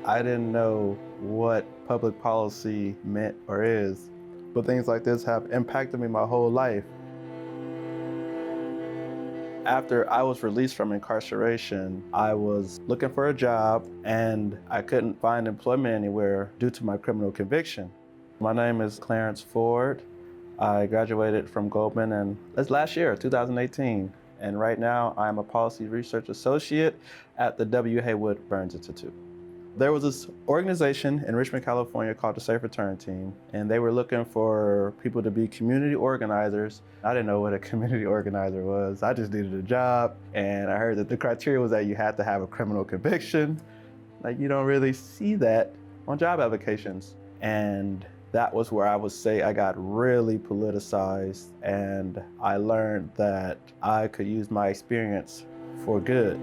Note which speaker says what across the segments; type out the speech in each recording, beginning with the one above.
Speaker 1: I didn't know what public policy meant or is, but things like this have impacted me my whole life. After I was released from incarceration, I was looking for a job and I couldn't find employment anywhere due to my criminal conviction. My name is Clarence Ford. I graduated from Goldman and that's last year, 2018. And right now I'm a policy research associate at the Haywood Burns Institute. There was this organization in Richmond, California called the Safe Return Team, and they were looking for people to be community organizers. I didn't know what a community organizer was. I just needed a job, and I heard that the criteria was that you had to have a criminal conviction. Like, you don't really see that on job applications. And that was where I would say I got really politicized, and I learned that I could use my experience for good.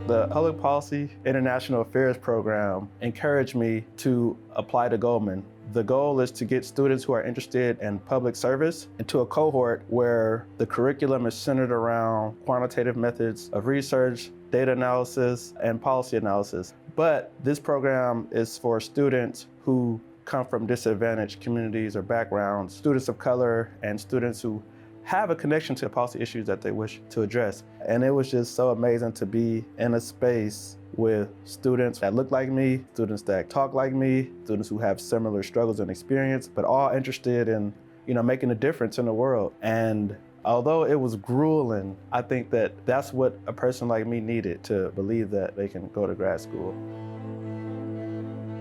Speaker 1: The Public Policy International Affairs program encouraged me to apply to Goldman. The goal is to get students who are interested in public service into a cohort where the curriculum is centered around quantitative methods of research, data analysis, and policy analysis. But this program is for students who come from disadvantaged communities or backgrounds, students of color, and students who have a connection to policy issues that they wish to address. And it was just so amazing to be in a space with students that look like me, students that talk like me, students who have similar struggles and experience, but all interested in, making a difference in the world. And although it was grueling, I think that that's what a person like me needed to believe that they can go to grad school.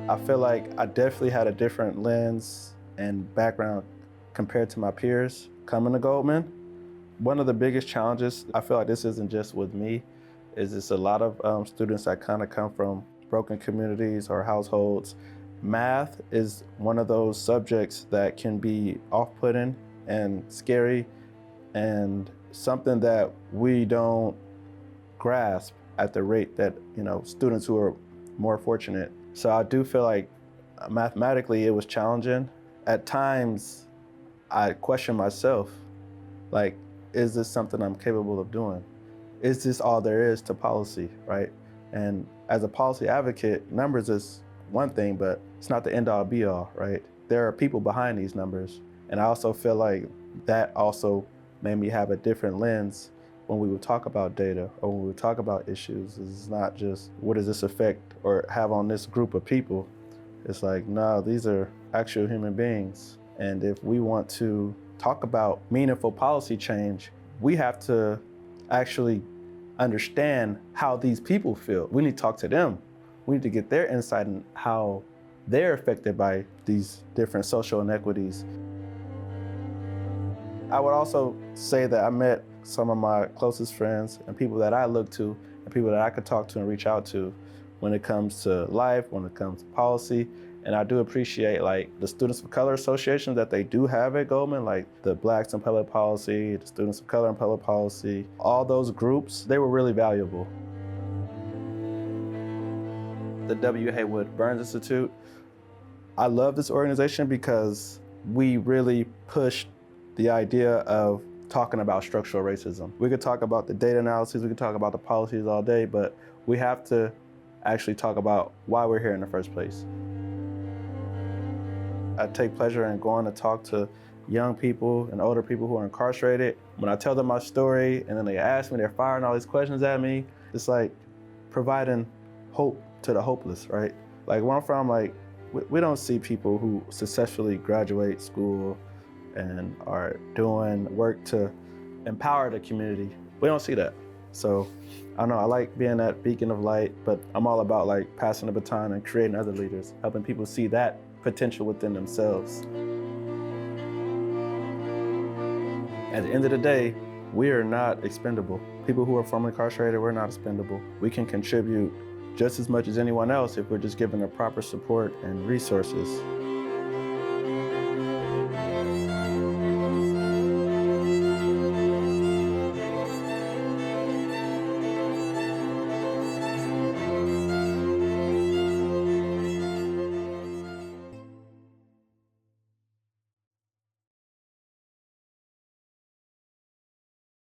Speaker 1: I feel like I definitely had a different lens and background compared to my peers coming to Goldman. One of the biggest challenges, I feel like this isn't just with me, is it's a lot of students that kind of come from broken communities or households. Math is one of those subjects that can be off-putting and scary and something that we don't grasp at the rate that, students who are more fortunate. So I do feel like mathematically it was challenging. At times, I question myself, like, is this something I'm capable of doing? Is this all there is to policy, right? And as a policy advocate, numbers is one thing, but it's not the end all be all, right? There are people behind these numbers. And I also feel like that also made me have a different lens when we would talk about data or when we would talk about issues. It's not just, what does this affect or have on this group of people? It's like, no, these are actual human beings. And if we want to talk about meaningful policy change, we have to actually understand how these people feel. We need to talk to them. We need to get their insight on how they're affected by these different social inequities. I would also say that I met some of my closest friends and people that I look to and people that I could talk to and reach out to when it comes to life, when it comes to policy. And I do appreciate the Students of Color Association that they do have at Goldman, like the Blacks in Public Policy, the Students of Color in Public Policy, all those groups, they were really valuable. The Haywood Burns Institute, I love this organization because we really pushed the idea of talking about structural racism. We could talk about the data analysis, we could talk about the policies all day, but we have to actually talk about why we're here in the first place. I take pleasure in going to talk to young people and older people who are incarcerated. When I tell them my story and then they ask me, they're firing all these questions at me, it's like providing hope to the hopeless, right? Like where I'm from, we don't see people who successfully graduate school and are doing work to empower the community. We don't see that. So I know I like being that beacon of light, but I'm all about passing the baton and creating other leaders, helping people see that potential within themselves. At the end of the day, we are not expendable. People who are formerly incarcerated, we're not expendable. We can contribute just as much as anyone else if we're just given the proper support and resources.